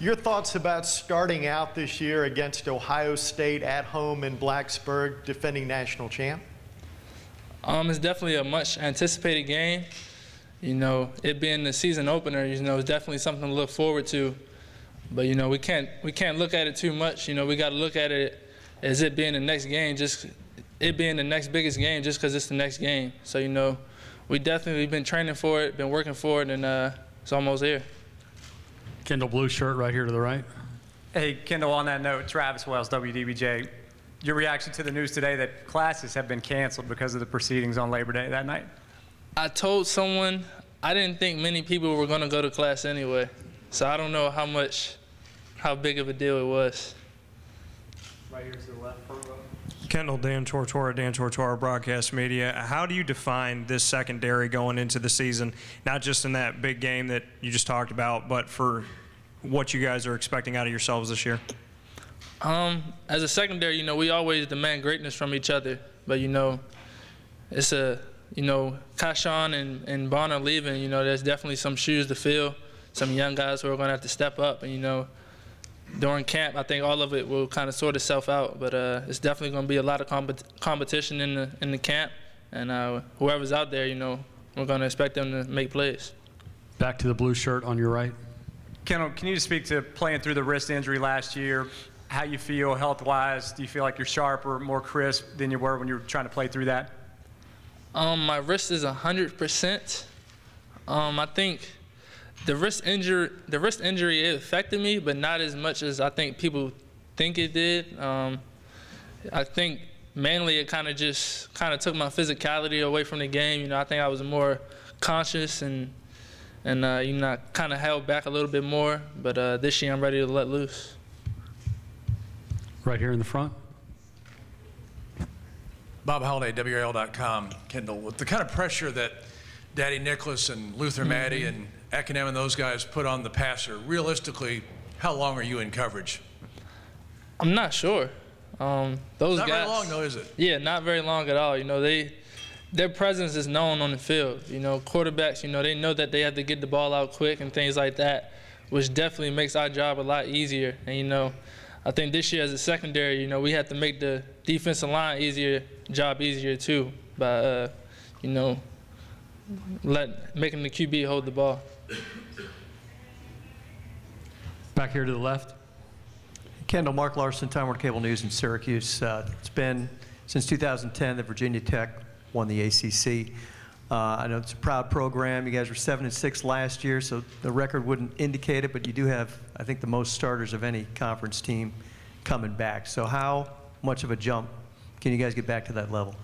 Your thoughts about starting out this year against Ohio State at home in Blacksburg, defending national champ? It's definitely a much anticipated game. You know, it being the season opener, you know, it's definitely something to look forward to. But you know, we can't look at it too much. You know, we got to look at it as it being the next game, just it being the next biggest game, just because it's the next game. So you know, we definitely been training for it, been working for it, and it's almost here. Kendall, blue shirt right here to the right. Hey, Kendall, on that note, Travis Wells, WDBJ. Your reaction to the news today that classes have been canceled because of the proceedings on Labor Day that night? I told someone I didn't think many people were going to go to class anyway. So I don't know how big of a deal it was. Right here to the left, Kendall, Dan Tortora, Broadcast Media. How do you define this secondary going into the season, not just in that big game that you just talked about, but for what you guys are expecting out of yourselves this year? As a secondary, you know, we always demand greatness from each other. But, you know, it's you know, Kashawn and Bond are leaving. You know, there's definitely some shoes to fill, some young guys who are going to have to step up. And, you know, during camp, I think all of it will kind of sort itself out. But it's definitely going to be a lot of competition in the camp. And whoever's out there, you know, we're going to expect them to make plays. Back to the blue shirt on your right. Kendall, can you just speak to playing through the wrist injury last year, how you feel health-wise? Do you feel like you're sharper, more crisp than you were when you were trying to play through that? My wrist is 100%. I think the wrist injury, it affected me, but not as much as I think people think it did. I think mainly it kind of took my physicality away from the game. You know, I think I was more conscious and you know, I kind of held back a little bit more. But this year I'm ready to let loose. Right here in the front. Bob Halliday, WRL.com. Kendall, with the kind of pressure that Daddy Nicholas and Luther Maddie and Ekanem and those guys put on the passer, realistically, how long are you in coverage? I'm not sure. Those not guys, very long, though, is it? Yeah, not very long at all. You know, their presence is known on the field. You know, quarterbacks, you know, they know that they have to get the ball out quick and things like that, which definitely makes our job a lot easier. And, you know, I think this year as a secondary, you know, we had to make the defensive line job easier too, by, you know, making the QB hold the ball. Back here to the left. Kendall, Mark Larson, Time Warner Cable News in Syracuse. It's been since 2010 that Virginia Tech won the ACC. I know it's a proud program. You guys were 7-6 last year, so the record wouldn't indicate it, but you do have, I think, the most starters of any conference team coming back. So how much of a jump can you guys get back to that level?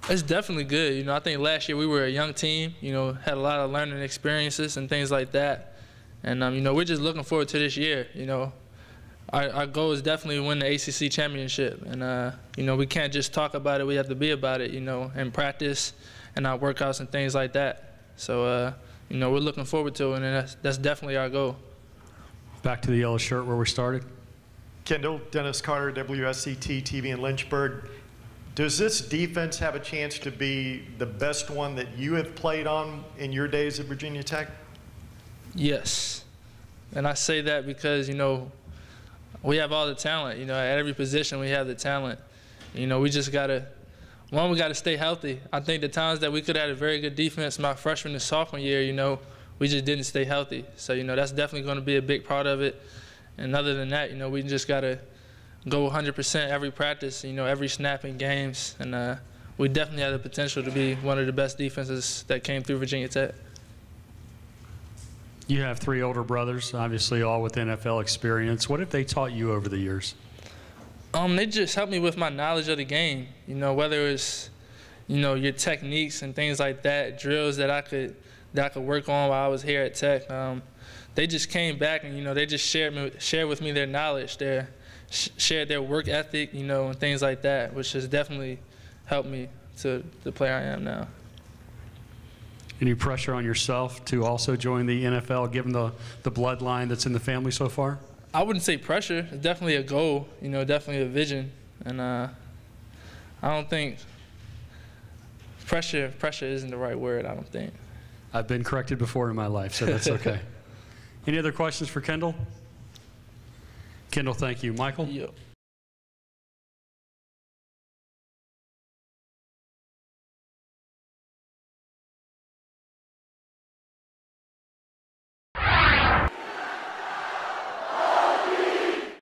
It's definitely good. You know, I think last year we were a young team, you know, had a lot of learning experiences and things like that. And, you know, we're just looking forward to this year. You know, our goal is definitely to win the ACC championship. And, you know, we can't just talk about it. We have to be about it, you know, and practice and our workouts and things like that. So, you know, we're looking forward to it, and that's definitely our goal. Back to the yellow shirt where we started. Kendall, Dennis Carter, WSCT TV in Lynchburg. Does this defense have a chance to be the best one that you have played on in your days at Virginia Tech? Yes. And I say that because, you know, we have all the talent. You know, at every position we have the talent. You know, we just got to, we got to stay healthy. I think the times that we could have had a very good defense my freshman and sophomore year, you know, we just didn't stay healthy. So, you know, that's definitely going to be a big part of it. And other than that, you know, we just got to go 100% every practice, you know, every snap in games. And we definitely have the potential to be one of the best defenses that came through Virginia Tech. You have 3 older brothers, obviously all with NFL experience. What have they taught you over the years? They just helped me with my knowledge of the game. You know, whether it's, you know, your techniques and things like that, drills that I could work on while I was here at Tech. They just came back and, you know, they just shared with me their knowledge, shared their work ethic, you know, and things like that, which has definitely helped me to the player I am now. Any pressure on yourself to also join the NFL, given the bloodline that's in the family so far? I wouldn't say pressure. It's definitely a goal, you know, definitely a vision. And I don't think pressure isn't the right word, I don't think. I've been corrected before in my life, so that's okay. Any other questions for Kendall? Kendall, thank you. Michael? Yep.